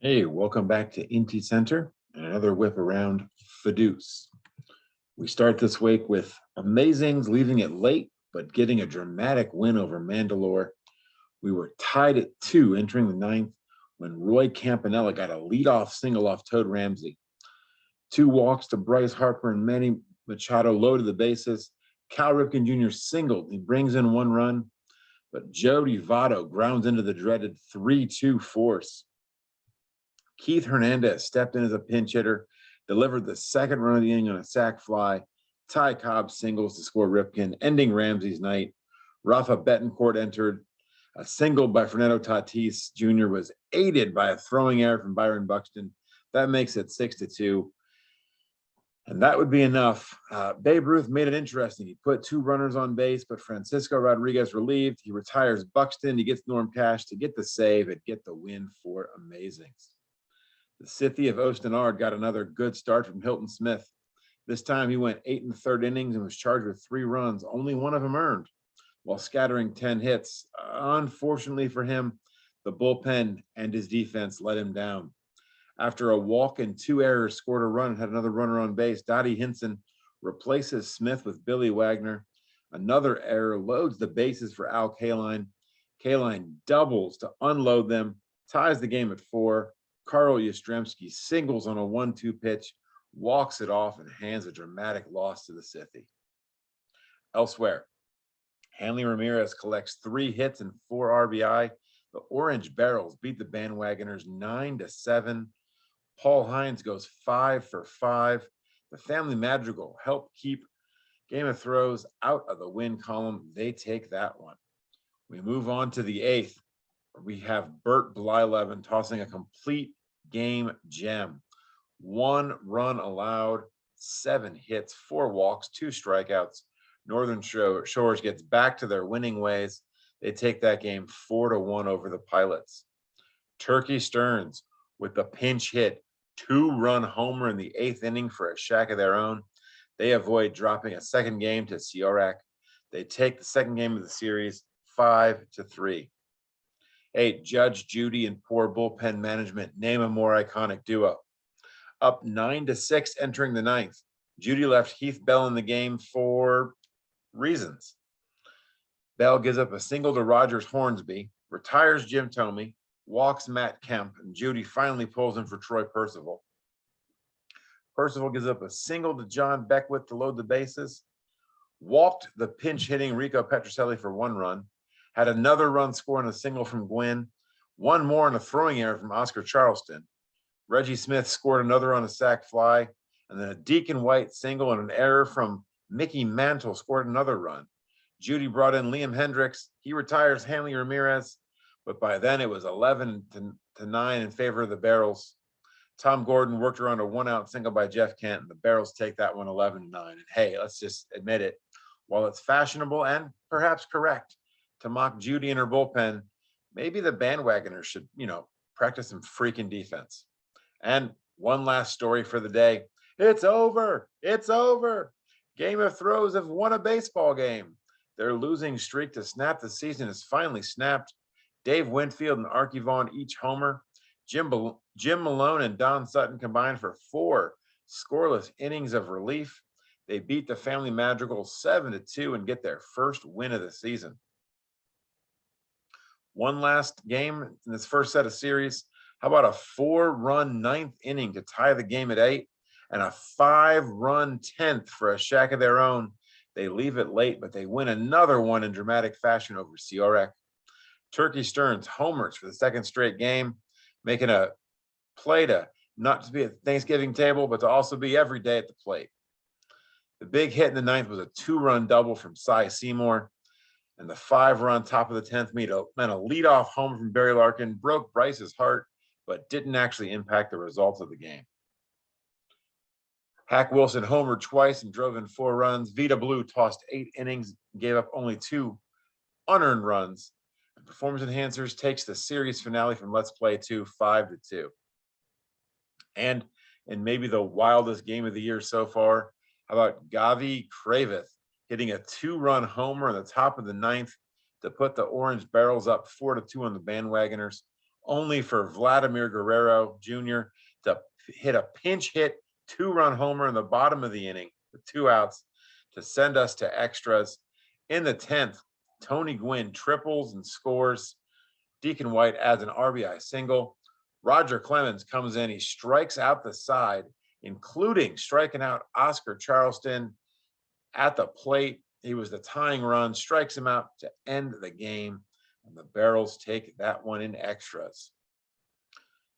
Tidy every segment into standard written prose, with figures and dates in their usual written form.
Hey, welcome back to IntyCenter and another whip around Fidus. We start this week with Amazings leaving it late, but getting a dramatic win over Mandalore. We were tied at 2 entering the ninth when Roy Campanella got a leadoff single off Toad Ramsey. 2 walks to Bryce Harper and Manny Machado loaded the bases. Cal Ripken Jr. singled. He brings in 1 run, but Jody Votto grounds into the dreaded 3-2 force. Keith Hernandez stepped in as a pinch hitter, delivered the second run of the inning on a sac fly. Ty Cobb singles to score Ripken, ending Ramsey's night. Rafa Betancourt entered. A single by Fernando Tatis Jr. was aided by a throwing error from Byron Buxton. That makes it 6-2. And that would be enough. Babe Ruth made it interesting. He put 2 runners on base, but Francisco Rodriguez relieved. He retires Buxton. He gets Norm Cash to get the save and get the win for Amazings. The City of Ostenard got another good start from Hilton Smith. This time he went 8 1/3 innings and was charged with 3 runs, only 1 of them earned, while scattering 10 hits. Unfortunately for him, the bullpen and his defense let him down. After a walk and 2 errors, scored a run and had another runner on base. Dottie Hinson replaces Smith with Billy Wagner. Another error loads the bases for Al Kaline. Kaline doubles to unload them, ties the game at 4. Carl Yastrzemski singles on a 1-2 pitch, walks it off, and hands a dramatic loss to the City. Elsewhere, Hanley Ramirez collects 3 hits and 4 RBI. The Orange Barrels beat the Bandwagoners 9-7. Paul Hines goes 5 for 5. The Family Madrigal helped keep Game of Throws out of the win column. They take that one. We move on to the 8th. We have Bert Blyleven tossing a complete game gem. 1 run allowed, 7 hits, 4 walks, 2 strikeouts. Northern Shores gets back to their winning ways. They take that game 4-1 over the Pilots. Turkey Stearns with the pinch hit, 2-run homer in the 8th inning for a shack of their own. They avoid dropping a second game to Ciorak. They take the second game of the series 5-3. Hey, Judge Judy and poor bullpen management, name a more iconic duo. Up 9-6 entering the 9th. Judy left Heath Bell in the game for reasons. Bell gives up a single to Rogers Hornsby, retires Jim Thome, walks Matt Kemp, and Judy finally pulls him for Troy Percival. Percival gives up a single to John Beckwith to load the bases, walked the pinch hitting Rico Petrocelli for 1 run, had another run scoring a single from Gwynn, 1 more on a throwing error from Oscar Charleston. Reggie Smith scored another on a sac fly, and then a Deacon White single and an error from Mickey Mantle scored another run. Judy brought in Liam Hendricks. He retires Hanley Ramirez, but by then it was 11-9 in favor of the Barrels. Tom Gordon worked around a 1-out single by Jeff Kent, and the Barrels take that one 11-9. And hey, let's just admit it. While it's fashionable and perhaps correct to mock Judy and her bullpen, maybe the Bandwagoners should, practice some freaking defense. And one last story for the day. It's over. It's over. Game of Throws have won a baseball game. Their losing streak to snap the season is finally snapped. Dave Winfield and Archie Vaughn each homer. Jim Malone and Don Sutton combined for 4 scoreless innings of relief. They beat the Family Madrigal 7-2 and get their first win of the season. One last game in this first set of series. How about a 4-run 9th inning to tie the game at 8 and a 5-run 10th for a shack of their own? They leave it late, but they win another one in dramatic fashion over Ciorak. Turkey Stearns homers for the 2nd straight game, making a play to not to be at the Thanksgiving table, but to also be every day at the plate. The big hit in the 9th was a 2-run double from Cy Seymour. And the 5-run top of the 10th meant a leadoff home from Barry Larkin, broke Bryce's heart, but didn't actually impact the results of the game. Hack Wilson homered twice and drove in 4 runs. Vita Blue tossed 8 innings, gave up only 2 unearned runs. And Performance Enhancers takes the series finale from Let's Play 2, 5-2. And in maybe the wildest game of the year so far, how about Gavi Kravith hitting a 2-run homer in the top of the 9th to put the Orange Barrels up 4-2 on the Bandwagoners. only for Vladimir Guerrero Jr. to hit a pinch hit 2-run homer in the bottom of the inning with 2 outs to send us to extras. In the 10th, Tony Gwynn triples and scores. Deacon White adds an RBI single. Roger Clemens comes in. He strikes out the side, including striking out Oscar Charleston at the plate. He was the tying run, strikes him out to end the game, and the Barrels take that one in extras.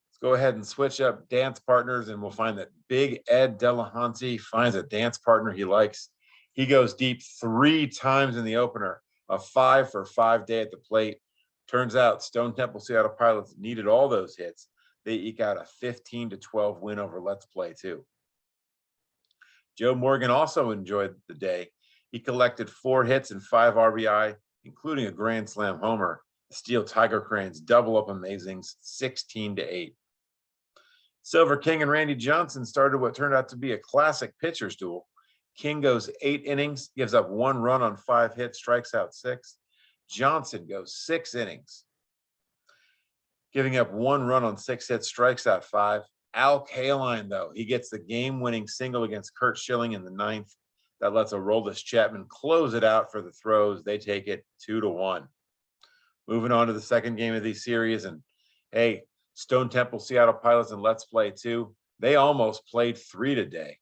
Let's go ahead and switch up dance partners, and we'll find that Big Ed Delahanty finds a dance partner he likes. He goes deep 3 times in the opener, a 5-for-5 day at the plate. Turns out Stone Temple Seattle Pilots needed all those hits. They eke out a 15-12 win over Let's Play 2. Joe Morgan also enjoyed the day. He collected 4 hits and 5 RBI, including a grand slam homer. The Steel Tiger Cranes double up amazings, 16-8. Silver King and Randy Johnson started what turned out to be a classic pitcher's duel. King goes 8 innings, gives up 1 run on 5 hits, strikes out 6. Johnson goes 6 innings, giving up 1 run on 6 hits, strikes out 5. Al Kaline, though, he gets the game-winning single against Curt Schilling in the 9th. That lets Aroldis Chapman close it out for the Throws. They take it 2-1. Moving on to the second game of the series, and hey, Stone Temple Seattle Pilots and Let's Play 2, they almost played 3 today.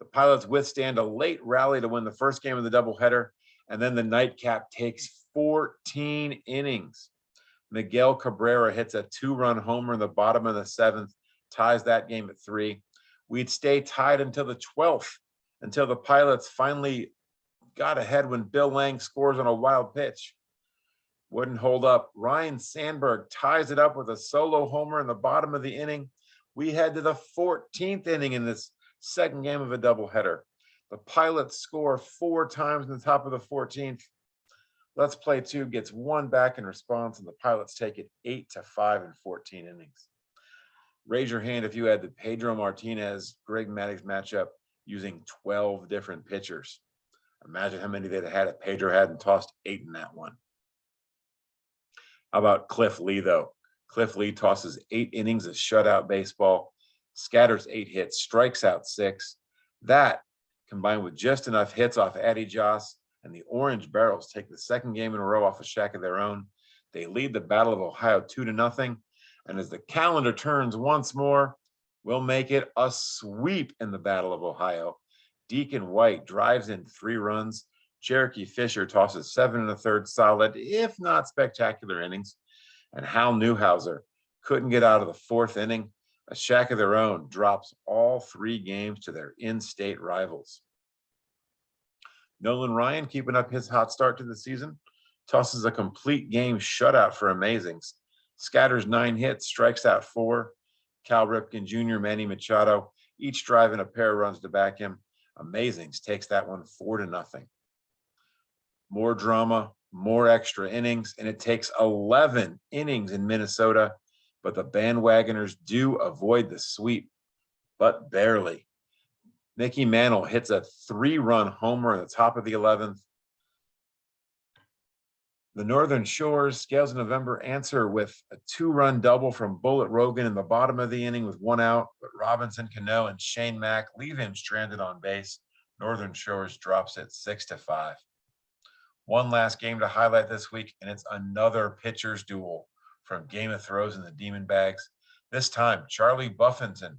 The Pilots withstand a late rally to win the first game of the doubleheader, and then the nightcap takes 14 innings. Miguel Cabrera hits a 2-run homer in the bottom of the 7th, ties that game at 3. We'd stay tied until the 12th, until the Pilots finally got ahead when Bill Lang scores on a wild pitch. Wouldn't hold up. Ryan Sandberg ties it up with a solo homer in the bottom of the inning. We head to the 14th inning in this second game of a doubleheader. The Pilots score 4 times in the top of the 14th. Let's Play 2 gets 1 back in response, and the Pilots take it 8-5 in 14 innings. Raise your hand if you had the Pedro Martinez, Greg Maddux matchup using 12 different pitchers. Imagine how many they'd have had if Pedro hadn't tossed 8 in that one. How about Cliff Lee, though? Cliff Lee tosses 8 innings of shutout baseball, scatters 8 hits, strikes out 6. That, combined with just enough hits off Addie Joss, and the Orange Barrels take the second game in a row off a shack of their own. They lead the Battle of Ohio 2-0. And as the calendar turns once more, we'll make it a sweep in the Battle of Ohio. Deacon White drives in 3 runs. Cherokee Fisher tosses 7 1/3 solid, if not spectacular innings. And Hal Newhouser couldn't get out of the 4th inning. A shack of their own drops all 3 games to their in-state rivals. Nolan Ryan, keeping up his hot start to the season, tosses a complete game shutout for amazings. Scatters 9 hits, strikes out 4. Cal Ripken Jr., Manny Machado, each driving a pair of runs to back him. Amazings takes that one 4-0. More drama, more extra innings, and it takes 11 innings in Minnesota, but the bandwagoners do avoid the sweep, but barely. Mickey Mantle hits a 3-run homer in the top of the 11th. The Northern Shores Scales of November answer with a 2-run double from Bullet Rogan in the bottom of the inning with 1 out, but Robinson Cano and Shane Mack leave him stranded on base. Northern Shores drops it 6-5. One last game to highlight this week, and it's another pitcher's duel from Game of Throws and the Demon Bags. This time, Charlie Buffington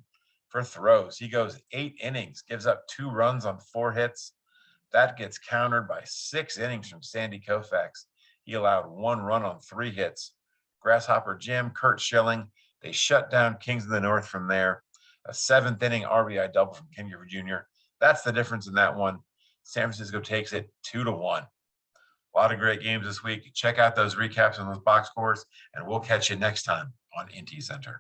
for Throws. He goes 8 innings, gives up 2 runs on 4 hits. That gets countered by 6 innings from Sandy Koufax. He allowed 1 run on 3 hits. Grasshopper Jim, Curt Schilling, they shut down Kings of the North from there. A 7th inning RBI double from Ken Gifford Jr. That's the difference in that one. San Francisco takes it 2-1. A lot of great games this week. Check out those recaps on those box scores, and we'll catch you next time on IntyCenter.